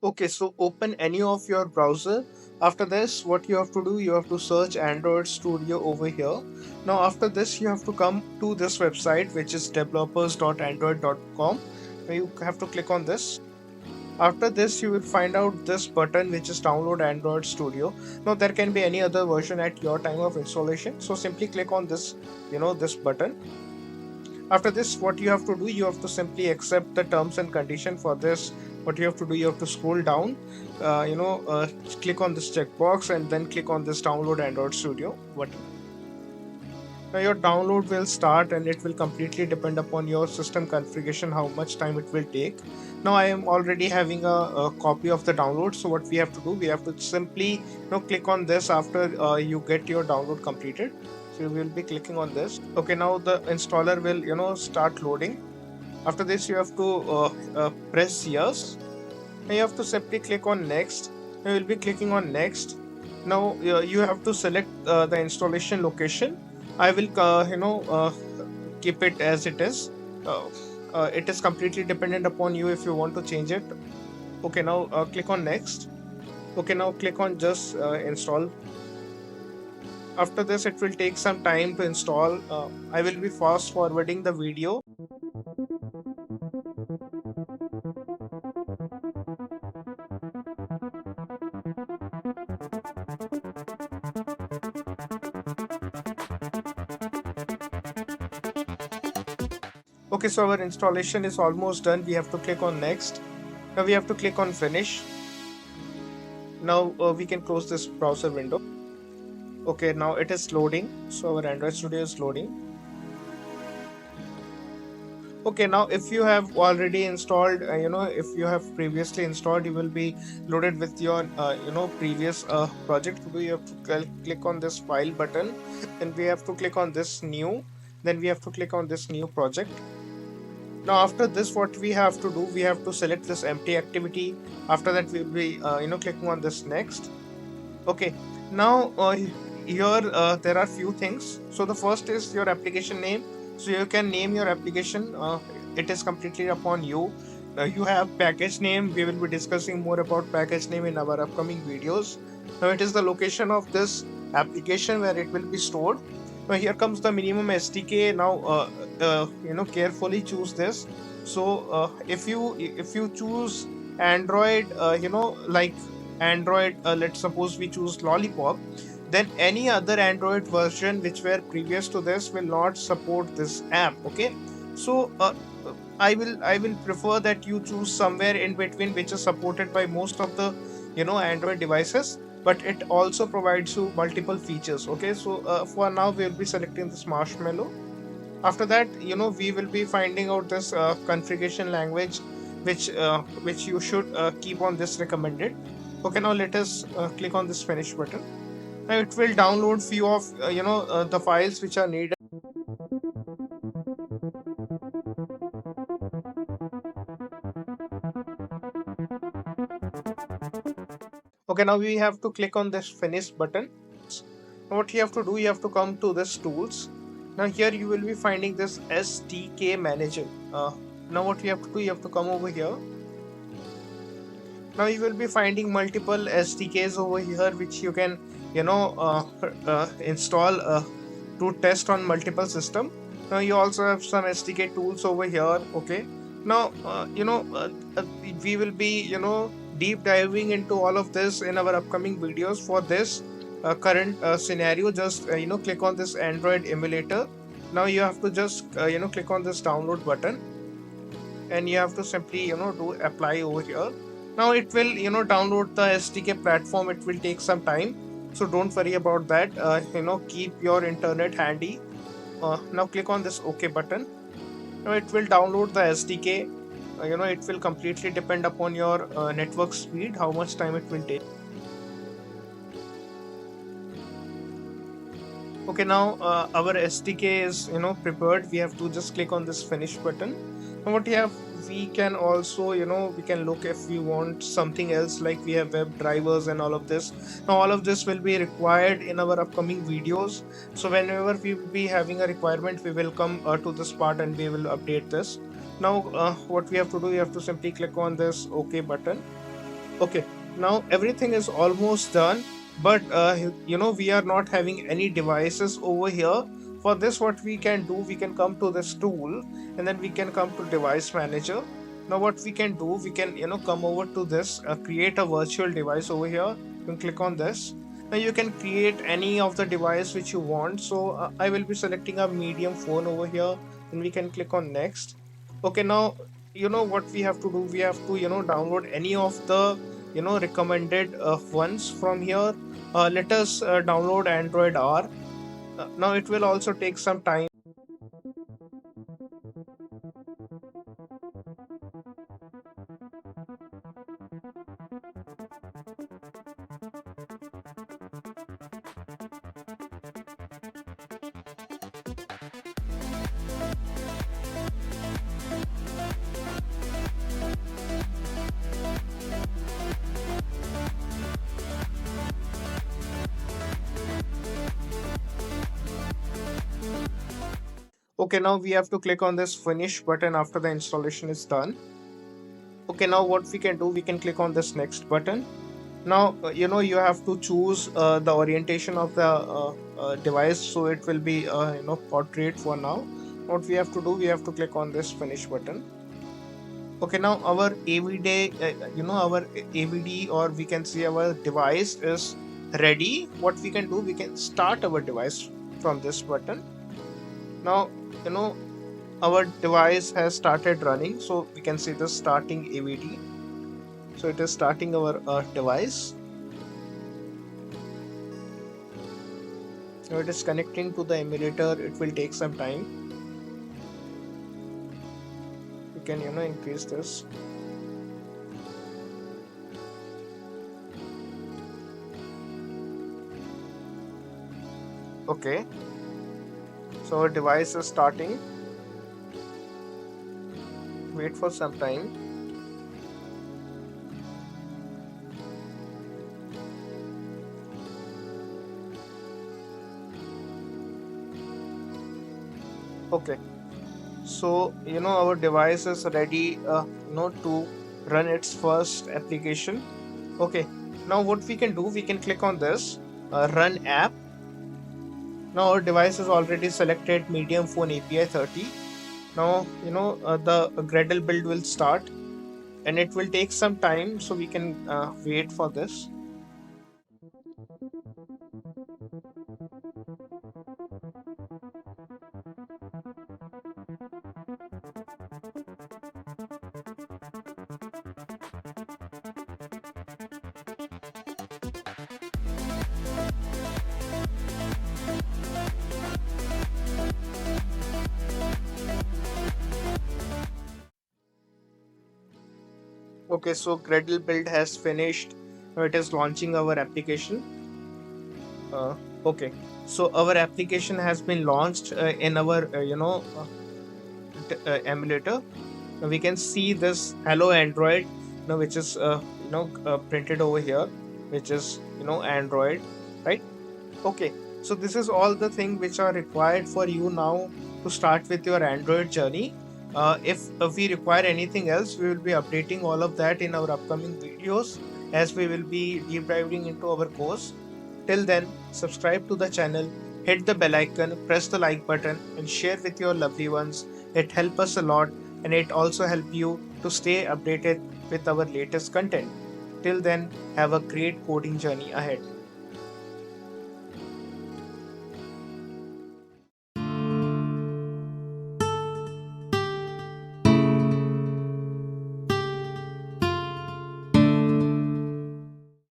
Okay, so open any of your browser. After this, what you have to do, you have to search Android Studio over here. Now, after this, you have to come to this website, which is developers.android.com. Now, you have to click on this. After this, you will find out this button, which is download Android Studio. Now, there can be any other version at your time of installation. So simply click on this, this button. After this, what you have to do, you have to simply accept the terms and condition for this. What you have to do, you have to scroll down, click on this checkbox and then click on this download Android Studio button. Now your download will start and it will completely depend upon your system configuration how much time it will take. Now I am already having a copy of the download, so what we have to do, we have to simply click on this after you get your download completed. So you will be clicking on this. Okay, now the installer will start loading. After this, you have to press yes, and you have to simply click on next. You will be clicking on next. Now you have to select the installation location. I will keep it as it is. uh, it is completely dependent upon you if you want to change it. Okay, now click on next. Okay, now click on just install. After this, it will take some time to install. I will be fast forwarding the video. Okay, so our installation is almost done. We have to click on next. Now we have to click on finish. Now we can close this browser window. Okay, now it is loading. So our Android Studio is loading. Okay, now if you have already installed, if you have previously installed, you will be loaded with your, previous project. You have to click on this file button. Then we have to click on this new. Then we have to click on this new project. Now after this, what we have to do, we have to select this empty activity. After that, we will be clicking on this next. Okay, now here there are few things. So the first is your application name. So you can name your application. It is completely upon you. You have package name. We will be discussing more about package name in our upcoming videos. Now it is the location of this application where it will be stored. Now here comes the minimum SDK. Now carefully choose this. So if you choose Android, like Android, let's suppose we choose Lollipop, then any other Android version which were previous to this will not support this app. Okay, so I will prefer that you choose somewhere in between, which is supported by most of the Android devices, but it also provides you multiple features. Okay, so for now we will be selecting this marshmallow. After that, we will be finding out this configuration language which you should keep on this recommended. Okay, now let us click on this finish button. Now it will download few of the files which are needed. Okay, now we have to click on this finish button. Now what you have to do, you have to come to this tools. Now here you will be finding this SDK Manager. Now what you have to do, you have to come over here. Now you will be finding multiple SDKs over here which you can install to test on multiple system. Now you also have some SDK tools over here. Okay, now we will be deep diving into all of this in our upcoming videos. For this current scenario, just click on this Android emulator. Now you have to just click on this download button and you have to simply do apply over here. Now it will download the SDK platform. It will take some time, so don't worry about that. Keep your internet handy. Now click on this OK button. Now it will download the SDK. It will completely depend upon your network speed, how much time it will take. Okay, now our SDK is prepared. We have to just click on this finish button. Now what you have, we can also we can look if we want something else, like we have web drivers and all of this. Now all of this will be required in our upcoming videos, so whenever we will be having a requirement, we will come to this part and we will update this. Now what we have to do, you have to simply click on this OK button. Okay, now everything is almost done, but we are not having any devices over here. For this, what we can do, we can come to this tool, and then we can come to device manager. Now what we can do, we can come over to this, create a virtual device over here. You can click on this. Now you can create any of the device which you want. So I will be selecting a medium phone over here, and we can click on next. Okay, now what we have to do, we have to download any of the recommended ones from here. Let us download Android R. Now it will also take some time. Okay, now we have to click on this finish button after the installation is done. Okay, now what we can do, we can click on this next button. Now you have to choose the orientation of the device, so it will be portrait for now. What we have to do, we have to click on this finish button. Okay, now our AVD, our AVD, or we can see our device is ready. What we can do, we can start our device from this button. Now, our device has started running, so we can see the starting AVD. So it is starting our device. Now it is connecting to the emulator. It will take some time. We can increase this. Okay, so our device is starting. Wait for some time. Okay, so our device is ready to run its first application. Okay, now what we can do, we can click on this run app. Now our device is already selected medium phone API 30. Now the Gradle build will start, and it will take some time, so we can wait for this. Okay, so Gradle build has finished. Now it is launching our application. Okay, so our application has been launched in our emulator. Now we can see this hello Android, which is printed over here, which is Android, right? Okay, so this is all the things which are required for you now to start with your Android journey. If we require anything else, we will be updating all of that in our upcoming videos, as we will be deep diving into our course. Till then, subscribe to the channel, hit the bell icon, press the like button, and share with your lovely ones. It helps us a lot, and it also helps you to stay updated with our latest content. Till then, have a great coding journey ahead.